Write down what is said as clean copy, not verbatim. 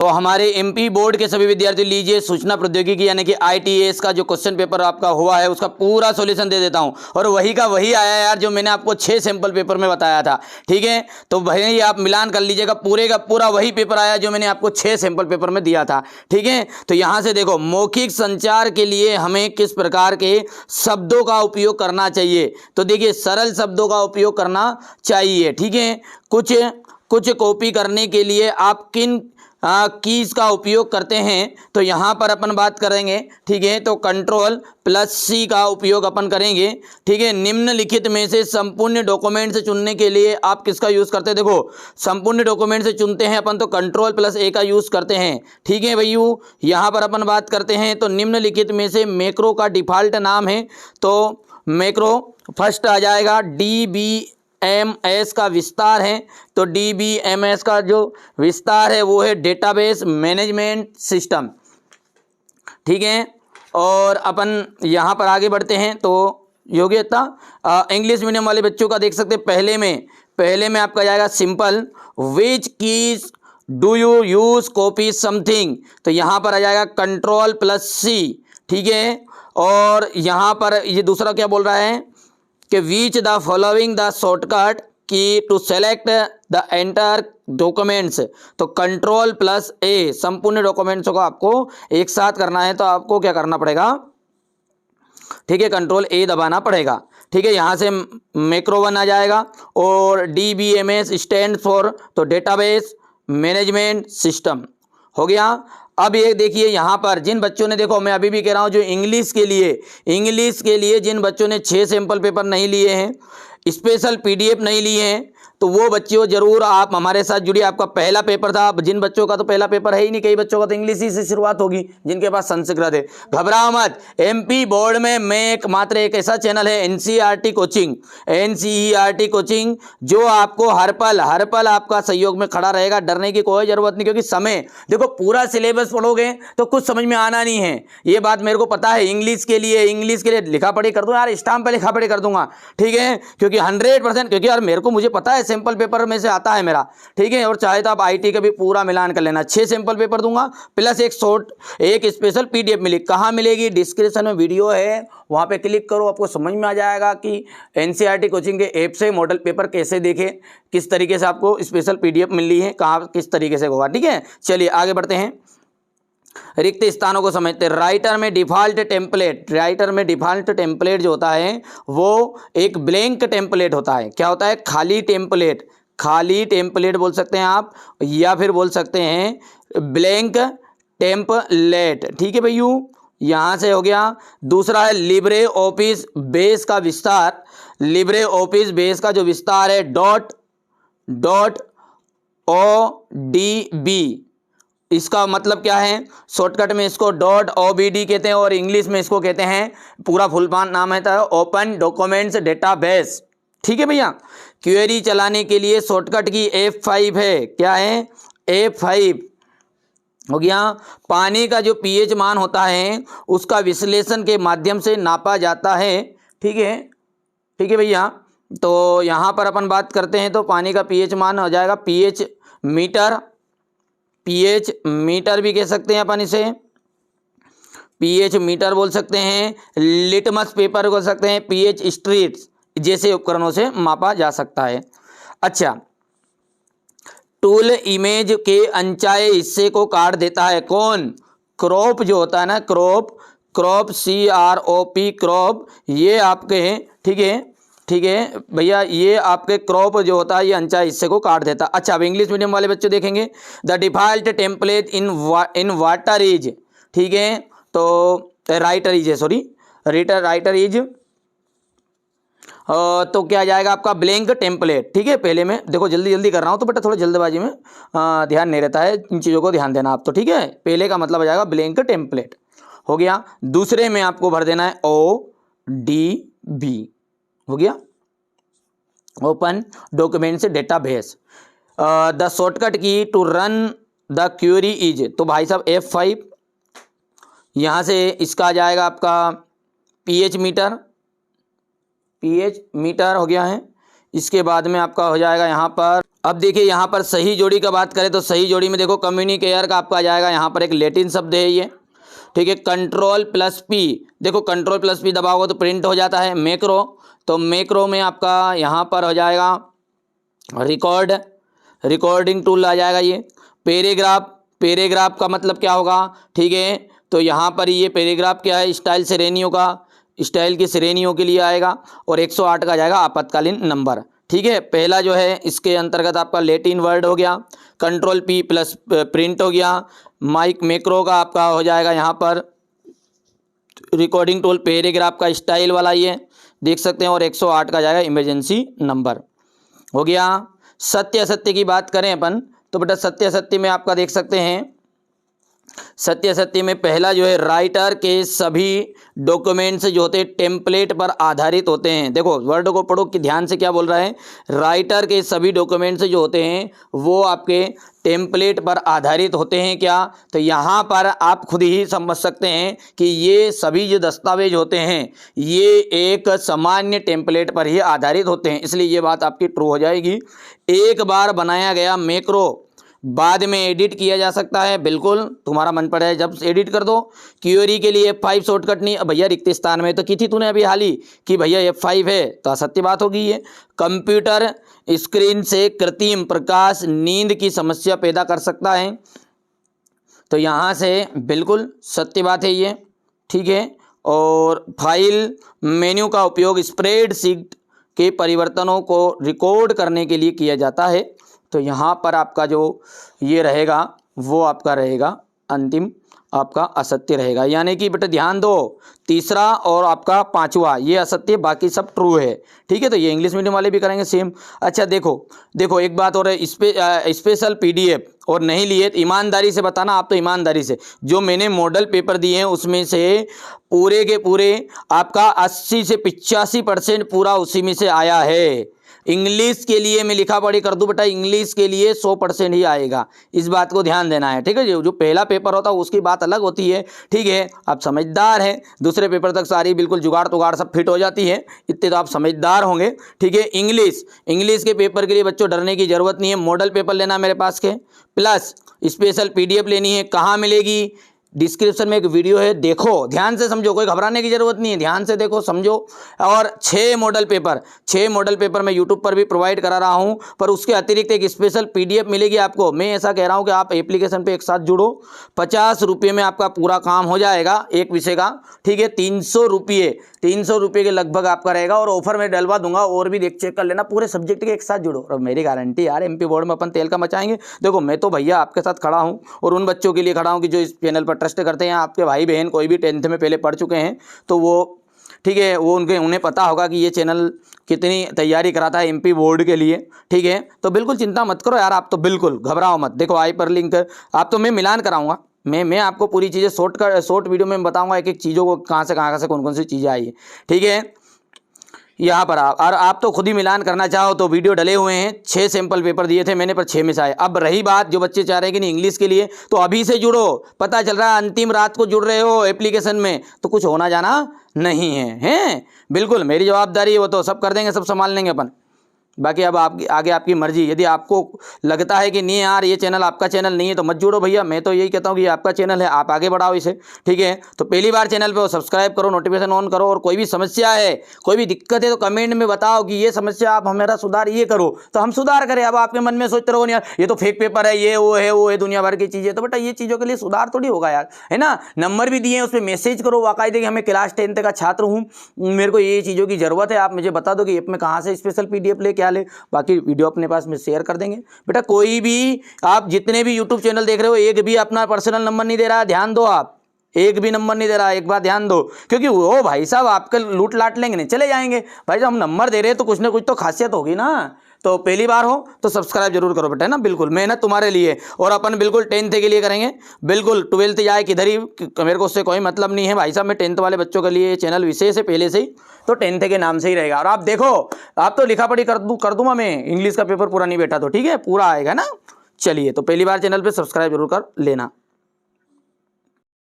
तो हमारे MP board के सभी विद्यार्थी लीजिए, सूचना प्रौद्योगिकी यानी कि आईटीएस का जो क्वेश्चन पेपर आपका हुआ है उसका पूरा सॉल्यूशन दे देता हूं, और वही का वही आया यार जो मैंने आपको 6 सैंपल पेपर में बताया था। ठीक है, तो वही आप मिलान कर लीजिएगा, पूरे का पूरा वही पेपर आया जो मैंने आपको 6 सैंपल पेपर में दिया था। ठीक है, तो यहां से देखो, मौखिक संचार के लिए हमें किस प्रकार के शब्दों का उपयोग करना चाहिए, तो देखिए सरल शब्दों का उपयोग करना चाहिए। ठीक है, कुछ कॉपी करने के लिए आप किन कीज का उपयोग करते हैं, तो यहाँ पर अपन बात करेंगे। ठीक है, तो Ctrl+C का उपयोग अपन करेंगे। ठीक है, निम्नलिखित में से संपूर्ण डॉक्यूमेंट से चुनने के लिए आप किसका यूज़ करते हैं, देखो संपूर्ण डॉक्यूमेंट से चुनते हैं अपन तो Ctrl+A का यूज़ करते हैं। ठीक है भैया, यहाँ पर अपन बात करते हैं तो निम्नलिखित में से मैक्रो का डिफ़ॉल्ट नाम है, तो मैक्रो फर्स्ट आ जाएगा। DBMS का विस्तार है, तो DBMS का जो विस्तार है वो है डेटाबेस मैनेजमेंट सिस्टम। ठीक है, और अपन यहाँ पर आगे बढ़ते हैं तो योग्यता इंग्लिश मीडियम वाले बच्चों का देख सकते हैं, पहले में आपका जाएगा simple, which keys do you use copy something, तो यहाँ पर आ जाएगा Ctrl+C। ठीक है, और यहाँ पर ये दूसरा क्या बोल रहा है कि which the following the shortcut key to select the entire documents, तो Ctrl+A संपूर्ण डॉक्यूमेंट्स को आपको एक साथ करना है, तो आपको क्या करना पड़ेगा, ठीक है Ctrl+A दबाना पड़ेगा। ठीक है, यहाँ से मैक्रो 1 आ जाएगा, और DBMS स्टैंड फॉर तो डेटाबेस मैनेजमेंट सिस्टम हो गया। अब ये देखिए यहाँ पर जिन बच्चों ने, देखो मैं अभी भी कह रहा हूँ, जो इंग्लिश के लिए जिन बच्चों ने 6 सैंपल पेपर नहीं लिए हैं, स्पेशल PDF नहीं लिए हैं, तो वो बच्चों जरूर आप हमारे साथ जुड़िए। आपका पहला पेपर था, जिन बच्चों का तो पहला पेपर है ही नहीं, कई बच्चों का तो इंग्लिश ही से शुरुआत होगी जिनके पास संस्कृत है। घबराओ मत, MP बोर्ड में मैं मात्र एक ऐसा चैनल है NCERT कोचिंग जो आपको हर पल आपका सहयोग में खड़ा रहेगा। डरने की कोई जरूरत नहीं, क्योंकि समय देखो पूरा सिलेबस पढ़ोगे तो कुछ समझ में आना नहीं है, ये बात मेरे को पता है। इंग्लिश के लिए लिखा पढ़ी कर दूँ यार, स्टाम्प पे लिखा पढ़ी कर दूंगा। ठीक है, क्योंकि 100%, क्योंकि यार मेरे को मुझे पता है सैंपल पेपर में से आता है मेरा। ठीक है, और चाहे तो आप IT का भी पूरा मिलान कर लेना, 6 सैंपल पेपर दूंगा प्लस एक स्पेशल PDF मिलेगी। कहाँ मिलेगी, डिस्क्रिप्शन में वीडियो है, वहाँ पे क्लिक करो, आपको समझ में आ जाएगा कि NCERT कोचिंग के ऐप से मॉडल पेपर कैसे देखे, किस तरीके से आपको स्पेशल PDF मिल रही है, कहाँ किस तरीके से होगा। ठीक है, चलिए आगे बढ़ते हैं, रिक्त स्थानों को समझते हैं। राइटर में डिफ़ॉल्ट टेम्पलेट जो होता है वो एक ब्लैंक टेम्पलेट होता है। क्या होता है, खाली टेम्पलेट बोल सकते हैं आप, या फिर बोल सकते हैं ब्लैंक टेम्पलेट। ठीक है भैया, यहाँ से हो गया। दूसरा है लिब्रे ऑफिस बेस का विस्तार। लिब्रे ऑफिस बेस का जो विस्तार है .odb, इसका मतलब क्या है, शॉर्टकट में इसको .obd कहते हैं, और इंग्लिश में इसको कहते हैं, पूरा फुल नाम है ओपन डॉक्यूमेंट्स डेटाबेस। ठीक है भैया, क्वेरी चलाने के लिए शॉर्टकट की F5 है। क्या है, F5 हो गया। पानी का जो pH मान होता है उसका विश्लेषण के माध्यम से नापा जाता है। ठीक है भैया, तो यहाँ पर अपन बात करते हैं तो पानी का pH मान हो जाएगा pH मीटर भी कह सकते हैं अपन इसे, pH मीटर बोल सकते हैं, लिटमस पेपर बोल सकते हैं, pH स्ट्रीट्स जैसे उपकरणों से मापा जा सकता है। अच्छा, टूल इमेज के अनचाहे हिस्से को काट देता है। कौन, क्रॉप जो होता है ना, क्रॉप CROP क्रॉप, ये आपके हैं। ठीक है भैया, ये आपके क्रॉप जो होता है ये अनचाहे हिस्से को काट देता है। अच्छा, अब इंग्लिश मीडियम वाले बच्चे देखेंगे, the default template in water is, ठीक है, तो राइटर इज तो क्या जाएगा आपका ब्लैंक टेम्पलेट। ठीक है, पहले में देखो जल्दी कर रहा हूँ तो बेटा थोड़ा जल्दबाजी में ध्यान नहीं रहता है, इन चीज़ों को ध्यान देना आप। तो ठीक है, पहले का मतलब आ जाएगा ब्लैंक टेम्पलेट हो गया। दूसरे में आपको भर देना है ODB हो गया, open documents database. The shortcut key to run the query is, तो भाई साहब F5, यहाँ से इसका आ जाएगा आपका pH मीटर हो गया है। इसके बाद में आपका हो जाएगा यहाँ पर, अब देखिए यहाँ पर सही जोड़ी का बात करें तो सही जोड़ी में देखो कम्युनिकेयर का आपका आ जाएगा यहाँ पर एक लैटिन शब्द है ये, ठीक है। कंट्रोल प्लस पी, देखो कंट्रोल प्लस पी दबाओगे तो प्रिंट हो जाता है मैक्रो, तो मैक्रो में आपका यहाँ पर हो जाएगा रिकॉर्डिंग टूल आ जाएगा ये। पैराग्राफ का मतलब क्या होगा, ठीक है, तो यहाँ पर ये पैराग्राफ क्या है, स्टाइल की श्रेणियों के लिए आएगा, और 108 का जाएगा आपातकालीन नंबर, ठीक है। पहला जो है इसके अंतर्गत आपका लैटिन वर्ड हो गया, कंट्रोल पी प्लस प्रिंट हो गया, मैक्रो का आपका हो जाएगा यहाँ पर रिकॉर्डिंग टूल, पैराग्राफ का स्टाइल वाला ये देख सकते हैं, और 108 का जाएगा इमरजेंसी नंबर हो गया। सत्य असत्य की बात करें अपन तो बेटा सत्य असत्य में आपका देख सकते हैं, सत्य असत्य में पहला जो है राइटर के सभी डॉक्यूमेंट्स जो होते हैं टेम्पलेट पर आधारित होते हैं। देखो वर्ड को पढ़ो कि ध्यान से क्या बोल रहा है, राइटर के सभी डॉक्यूमेंट्स जो होते हैं वो आपके टेम्पलेट पर आधारित होते हैं क्या, तो यहाँ पर आप खुद ही समझ सकते हैं कि ये सभी जो दस्तावेज होते हैं ये एक सामान्य टेम्पलेट पर ही आधारित होते हैं, इसलिए ये बात आपकी ट्रू हो जाएगी। एक बार बनाया गया मैक्रो बाद में एडिट किया जा सकता है, बिल्कुल तुम्हारा मन पड़ा है जब एडिट कर दो। क्यूरी के लिए F5 शॉर्टकट नहीं, भैया रिक्त स्थान में तो की थी तूने अभी हाल ही कि भैया F5 है, तो असत्य बात होगी ये। कंप्यूटर स्क्रीन से कृत्रिम प्रकाश नींद की समस्या पैदा कर सकता है, तो यहाँ से बिल्कुल सत्य बात है ये, ठीक है। और फाइल मेन्यू का उपयोग स्प्रेडशीट के परिवर्तनों को रिकॉर्ड करने के लिए किया जाता है, तो यहाँ पर आपका जो ये रहेगा वो आपका रहेगा अंतिम आपका असत्य रहेगा। यानी कि बेटा ध्यान दो, तीसरा और आपका पांचवा ये असत्य, बाकी सब ट्रू है, ठीक है। तो ये इंग्लिश मीडियम वाले भी करेंगे सेम। अच्छा देखो एक बात और है, स्पेशल PDF और नहीं लिए तो ईमानदारी से बताना, आप तो ईमानदारी से, जो मैंने मॉडल पेपर दिए हैं उसमें से पूरे के पूरे आपका 80 से 85% पूरा उसी में से आया है। इंग्लिश के लिए मैं लिखा पढ़ी कर दूं बेटा, इंग्लिश के लिए 100% ही आएगा, इस बात को ध्यान देना है, ठीक है। जो पहला पेपर होता है उसकी बात अलग होती है, ठीक है। आप समझदार हैं, दूसरे पेपर तक सारी बिल्कुल जुगाड़ तुगाड़ सब फिट हो जाती है, इतने तो आप समझदार होंगे, ठीक है। इंग्लिश के पेपर के लिए बच्चों डरने की जरूरत नहीं है। मॉडल पेपर लेना मेरे पास के, प्लस स्पेशल PDF लेनी है, कहाँ मिलेगी, डिस्क्रिप्शन में एक वीडियो है, देखो ध्यान से समझो, कोई घबराने की जरूरत नहीं है, ध्यान से देखो समझो। और 6 मॉडल पेपर मैं यूट्यूब पर भी प्रोवाइड करा रहा हूं, पर उसके अतिरिक्त एक स्पेशल PDF मिलेगी आपको। मैं ऐसा कह रहा हूं कि आप एप्लीकेशन पे एक साथ जुड़ो, 50 रुपये में आपका पूरा काम हो जाएगा एक विषय का, ठीक है। 300 रुपये के लगभग आपका रहेगा, और ऑफर में डलवा दूंगा, और भी चेक कर लेना, पूरे सब्जेक्ट के एक साथ जुड़ो, और मेरी गारंटी यार MP बोर्ड में अपन तेल का मचाएंगे। देखो मैं तो भैया आपके साथ खड़ा हूँ, और उन बच्चों के लिए खड़ा हूँ कि जो इस चैनल पर ट्रस्ट करते हैं, आपके भाई बहन कोई भी 10th में पहले पढ़ चुके हैं तो वो, ठीक है, वो उन्हें पता होगा कि ये चैनल कितनी तैयारी कराता है MP बोर्ड के लिए, ठीक है। तो बिल्कुल चिंता मत करो यार, आप तो बिल्कुल घबराओ मत। देखो हाइपर लिंक आप तो मैं मिलान कराऊंगा, मैं आपको पूरी चीज़ें शॉर्ट वीडियो में बताऊंगा, एक एक चीज़ों को कहाँ से कौन कौन सी चीज़ें आई है, ठीक है। यहाँ पर आप तो खुद ही मिलान करना चाहो तो वीडियो डले हुए हैं, 6 सैंपल पेपर दिए थे मैंने, पर 6 में से आए। अब रही बात जो बच्चे चाह रहे हैं कि नहीं इंग्लिश के लिए, तो अभी से जुड़ो, पता चल रहा है अंतिम रात को जुड़ रहे हो एप्लीकेशन में, तो कुछ होना जाना नहीं है, बिल्कुल मेरी जवाबदारी है, वो तो सब कर देंगे, सब संभाल लेंगे अपन। बाकी अब आगे आपकी मर्जी, यदि आपको लगता है कि नहीं यार ये चैनल आपका चैनल नहीं है तो मत जुड़ो भैया, मैं तो यही कहता हूँ कि ये आपका चैनल है, आप आगे बढ़ाओ इसे, ठीक है। तो पहली बार चैनल पे हो सब्सक्राइब करो, नोटिफिकेशन ऑन करो, और कोई भी समस्या है, कोई भी दिक्कत है तो कमेंट में बताओ कि ये समस्या आप हमारा सुधार ये करो, तो हम सुधार करें। अब आपके मन में सोचते रहो यार ये तो फेक पेपर है, ये वो है दुनिया भर की चीज़ें, तो बेटा ये चीज़ों के लिए सुधार थोड़ी होगा यार, है ना। नंबर भी दिए हैं, उस पर मैसेज करो बाकायदे कि हमें क्लास 10th का छात्र हूँ, मेरे को ये चीज़ों की ज़रूरत है, आप मुझे बता दो कि ऐप में कहाँ से स्पेशल PDF ले, क्या ले, बाकी वीडियो अपने पास में शेयर कर देंगे। बेटा कोई भी, आप जितने भी यूट्यूब चैनल देख रहे हो, एक भी अपना पर्सनल नंबर नहीं दे रहा है, ध्यान दो, आप एक भी नंबर नहीं दे रहा है, एक बार ध्यान दो, क्योंकि वो भाई साहब आपका लूट लाट लेंगे, नहीं चले जाएंगे। भाई साहब हम नंबर दे रहे हैं तो कुछ ना कुछ तो खासियत होगी ना, तो पहली बार हो तो सब्सक्राइब जरूर करो बेटा, है ना, बिल्कुल मेहनत तुम्हारे लिए। और अपन बिल्कुल 10th के लिए करेंगे, बिल्कुल 12th जाए किधर ही, मेरे को उससे कोई मतलब नहीं है भाई साहब, मैं 10th वाले बच्चों के लिए चैनल विशेष है पहले से ही, तो 10th के नाम से ही रहेगा। और आप देखो, आप तो लिखा पढ़ी कर दूंगा मैं, इंग्लिश का पेपर पूरा नहीं बैठा तो, ठीक है, पूरा आएगा ना। चलिए, तो पहली बार चैनल पर सब्सक्राइब जरूर कर लेना।